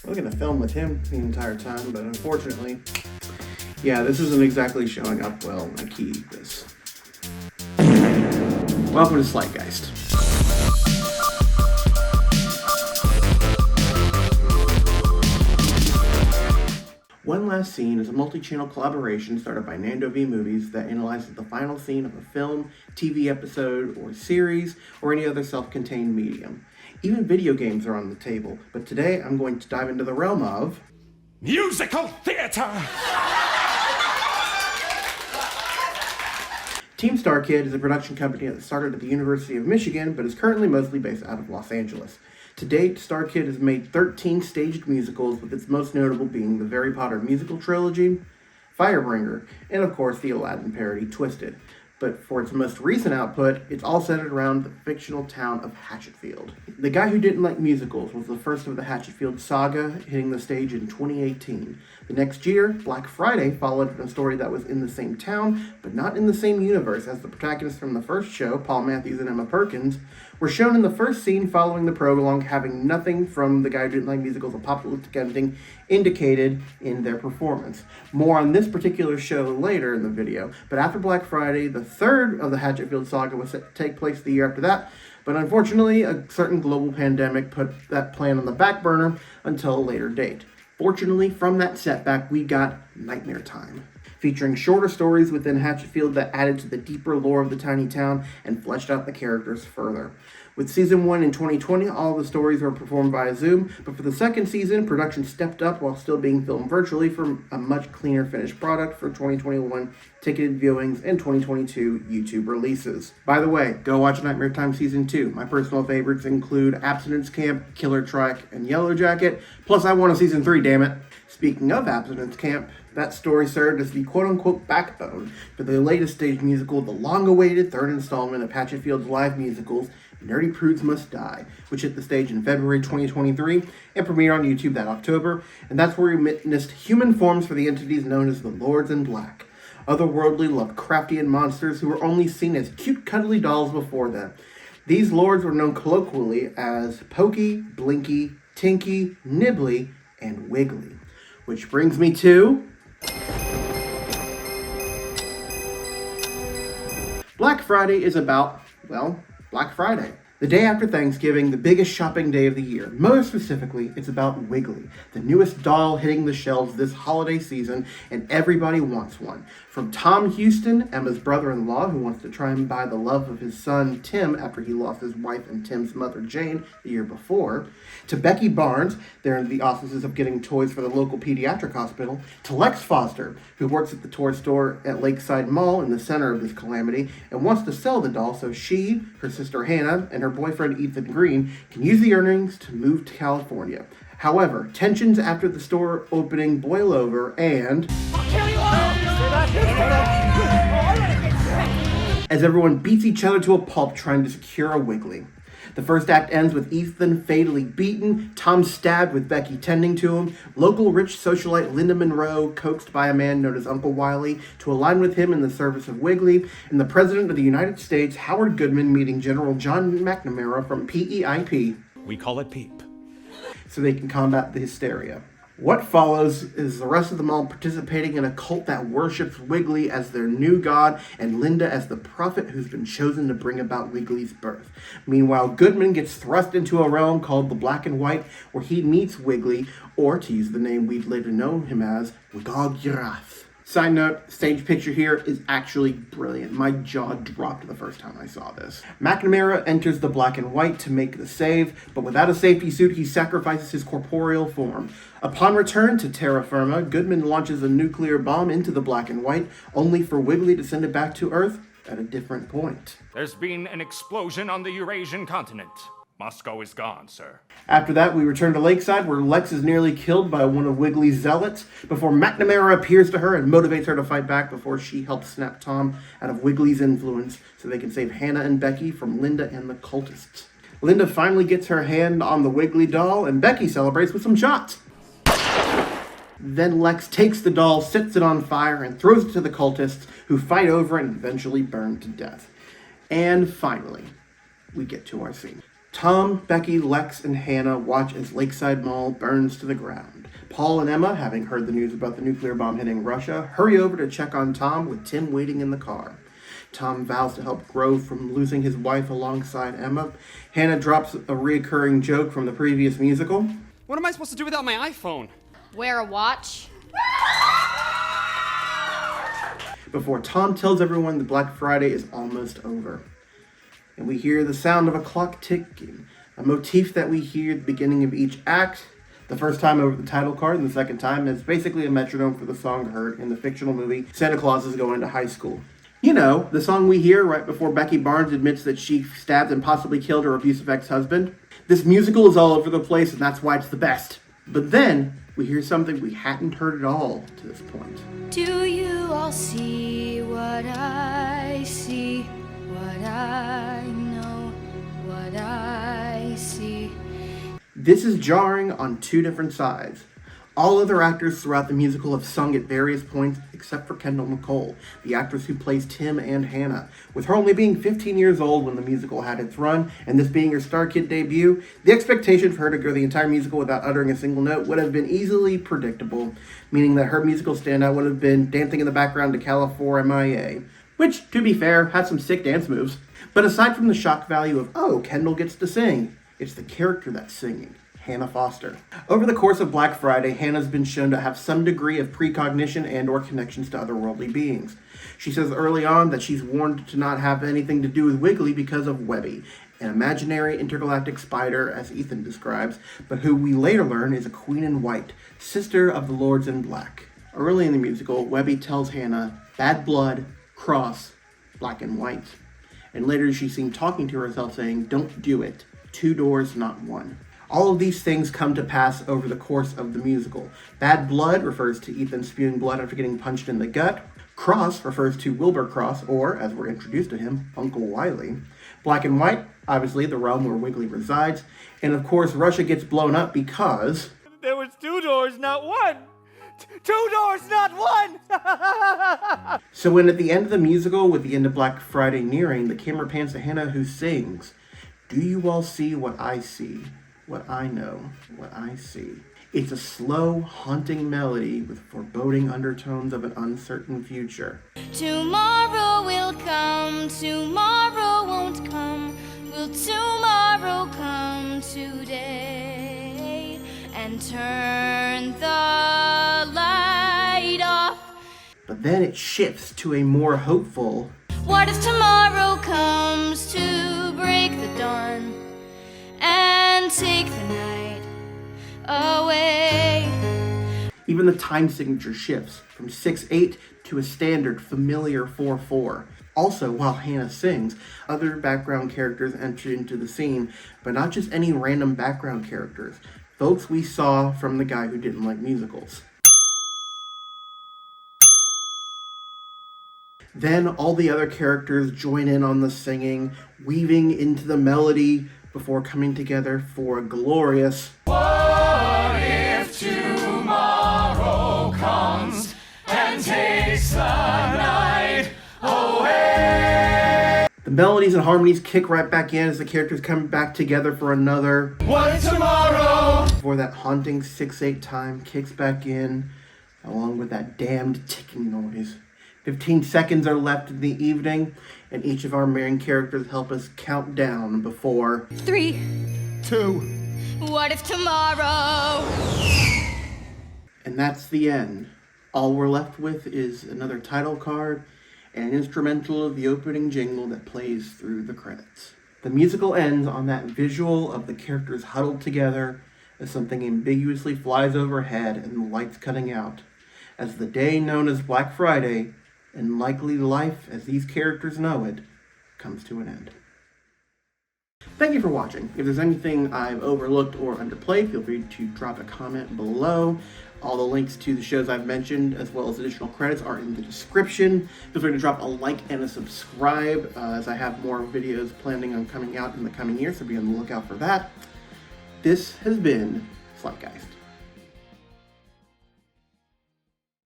I was going to film with him the entire time, but unfortunately, yeah, this isn't exactly showing up well when I key this. Welcome to Slightgeist. One Last Scene is a multi-channel collaboration started by Nando V Movies that analyzes the final scene of a film, TV episode, or series, or any other self-contained medium. Even video games are on the table, but today I'm going to dive into the realm of... musical theater! Team StarKid is a production company that started at the University of Michigan, but is currently mostly based out of Los Angeles. To date, StarKid has made 13 staged musicals, with its most notable being the Harry Potter musical trilogy, Firebringer, and of course the Aladdin parody Twisted. But for its most recent output, it's all centered around the fictional town of Hatchetfield. The Guy Who Didn't Like Musicals was the first of the Hatchetfield saga, hitting the stage in 2018. The next year, Black Friday followed a story that was in the same town, but not in the same universe, as the protagonists from the first show, Paul Matthews and Emma Perkins, were shown in the first scene following the prologue, having nothing from The Guy Who Didn't Like Musicals apocalyptic ending indicated in their performance. More on this particular show later in the video, but after Black Friday, the third of the Hatchetfield saga was set to take place the year after that, but unfortunately, a certain global pandemic put that plan on the back burner until a later date. Fortunately, from that setback, we got Nightmare Time, featuring shorter stories within Hatchetfield that added to the deeper lore of the tiny town and fleshed out the characters further. With Season 1 in 2020, all the stories were performed via Zoom, but for the second season, production stepped up while still being filmed virtually for a much cleaner finished product for 2021 ticketed viewings and 2022 YouTube releases. By the way, go watch Nightmare Time Season 2. My personal favorites include Abstinence Camp, Killer Trike, and Yellow Jacket, plus I want a Season 3, damn it. Speaking of Abstinence Camp, that story served as the quote-unquote backbone for the latest stage musical, the long-awaited third installment of Hatchetfield's live musicals, Nerdy Prudes Must Die, which hit the stage in February 2023 and premiered on YouTube that October, and that's where we witnessed human forms for the entities known as the Lords in Black, otherworldly Lovecraftian monsters who were only seen as cute cuddly dolls before then. These lords were known colloquially as Pokey, Blinky, Tinky, Nibbly, and Wiggly. Which brings me to... Black Friday is about, well, Black Friday. The day after Thanksgiving, the biggest shopping day of the year. More specifically, it's about Wiggly, the newest doll hitting the shelves this holiday season, and everybody wants one. From Tom Houston, Emma's brother-in-law, who wants to try and buy the love of his son Tim after he lost his wife and Tim's mother Jane the year before, to Becky Barnes, they're in the offices of getting toys for the local pediatric hospital, to Lex Foster, who works at the toy store at Lakeside Mall in the center of this calamity, and wants to sell the doll so she, her sister Hannah, and her boyfriend Ethan Green can use the earnings to move to California. However, tensions after the store opening boil over and... as everyone beats each other to a pulp trying to secure a Wiggly. The first act ends with Ethan fatally beaten, Tom stabbed with Becky tending to him, local rich socialite Linda Monroe coaxed by a man known as Uncle Wiley to align with him in the service of Wiggly, and the President of the United States, Howard Goodman, meeting General John McNamara from PEIP. We call it PEEP. So they can combat the hysteria. What follows is the rest of them all participating in a cult that worships Wiggly as their new god and Linda as the prophet who's been chosen to bring about Wiggly's birth. Meanwhile, Goodman gets thrust into a realm called the Black and White, where he meets Wiggly, or to use the name we'd later know him as, Wigog-Yarath. Side note, stage picture here is actually brilliant. My jaw dropped the first time I saw this. McNamara enters the Black and White to make the save, but without a safety suit, he sacrifices his corporeal form. Upon return to terra firma, Goodman launches a nuclear bomb into the Black and White, only for Wiggly to send it back to Earth at a different point. There's been an explosion on the Eurasian continent. Moscow is gone, sir. After that, we return to Lakeside, where Lex is nearly killed by one of Wiggly's zealots, before McNamara appears to her and motivates her to fight back before she helps snap Tom out of Wiggly's influence so they can save Hannah and Becky from Linda and the cultists. Linda finally gets her hand on the Wiggly doll, and Becky celebrates with some shots. Then Lex takes the doll, sets it on fire, and throws it to the cultists, who fight over it and eventually burn to death. And finally, we get to our scene. Tom, Becky, Lex, and Hannah watch as Lakeside Mall burns to the ground. Paul and Emma, having heard the news about the nuclear bomb hitting Russia, hurry over to check on Tom with Tim waiting in the car. Tom vows to help Grove from losing his wife alongside Emma. Hannah drops a reoccurring joke from the previous musical. What am I supposed to do without my iPhone? Wear a watch. Before Tom tells everyone that Black Friday is almost over. And we hear the sound of a clock ticking, a motif that we hear at the beginning of each act, the first time over the title card and the second time is basically a metronome for the song heard in the fictional movie Santa Claus is Going to High School. You know, the song we hear right before Becky Barnes admits that she stabbed and possibly killed her abusive ex-husband. This musical is all over the place and that's why it's the best. But then, we hear something we hadn't heard at all to this point. Do you all see what I see? What I know, what I see. This is jarring on two different sides. All other actors throughout the musical have sung at various points except for Kendall Nicole, the actress who plays Tim and Hannah. With her only being 15 years old when the musical had its run, and this being her StarKid debut, the expectation for her to go the entire musical without uttering a single note would have been easily predictable, meaning that her musical standout would have been dancing in the background to California, which, to be fair, had some sick dance moves. But aside from the shock value of, oh, Kendall gets to sing, it's the character that's singing. Hannah Foster. Over the course of Black Friday, Hannah's been shown to have some degree of precognition and or connections to otherworldly beings. She says early on that she's warned to not have anything to do with Wiggly because of Webby, an imaginary intergalactic spider, as Ethan describes, but who we later learn is a queen in white, sister of the Lords in Black. Early in the musical, Webby tells Hannah, bad blood, cross, black and white. And later she's seen talking to herself saying, don't do it, 2 doors, not 1. All of these things come to pass over the course of the musical. Bad blood refers to Ethan spewing blood after getting punched in the gut. Cross refers to Wilbur Cross, or, as we're introduced to him, Uncle Wiley. Black and white, obviously the realm where Wiggly resides. And of course, Russia gets blown up because... There was 2 doors, not 1! 2 doors, not 1! So when at the end of the musical, with the end of Black Friday nearing, the camera pans to Hannah who sings, do you all see what I see? What I know, what I see. It's a slow, haunting melody with foreboding undertones of an uncertain future. Tomorrow will come, tomorrow won't come. Will tomorrow come today and turn the light off? But then it shifts to a more hopeful, what if tomorrow comes to break the dawn and take the night away? Even the time signature shifts from 6/8 to a standard familiar 4/4. Also, while Hannah sings, other background characters enter into the scene, but not just any random background characters. Folks we saw from the guy who didn't like musicals. Then all the other characters join in on the singing, weaving into the melody before coming together for a glorious What if tomorrow comes and takes the night away? The melodies and harmonies kick right back in as the characters come back together for another. What if tomorrow? Before that haunting 6/8 time kicks back in, along with that damned ticking noise. 15 seconds are left in the evening, and each of our main characters help us count down before 3, 2. what if tomorrow? And that's the end. All we're left with is another title card and an instrumental of the opening jingle that plays through the credits. The musical ends on that visual of the characters huddled together as something ambiguously flies overhead and the lights cutting out, as the day known as Black Friday, and likely life as these characters know it, comes to an end. Thank you for watching. If there's anything I've overlooked or underplayed, feel free to drop a comment below. All the links to the shows I've mentioned, as well as additional credits, are in the description. Feel free to drop a like and a subscribe, as I have more videos planning on coming out in the coming year, so be on the lookout for that. This has been Slightgeist.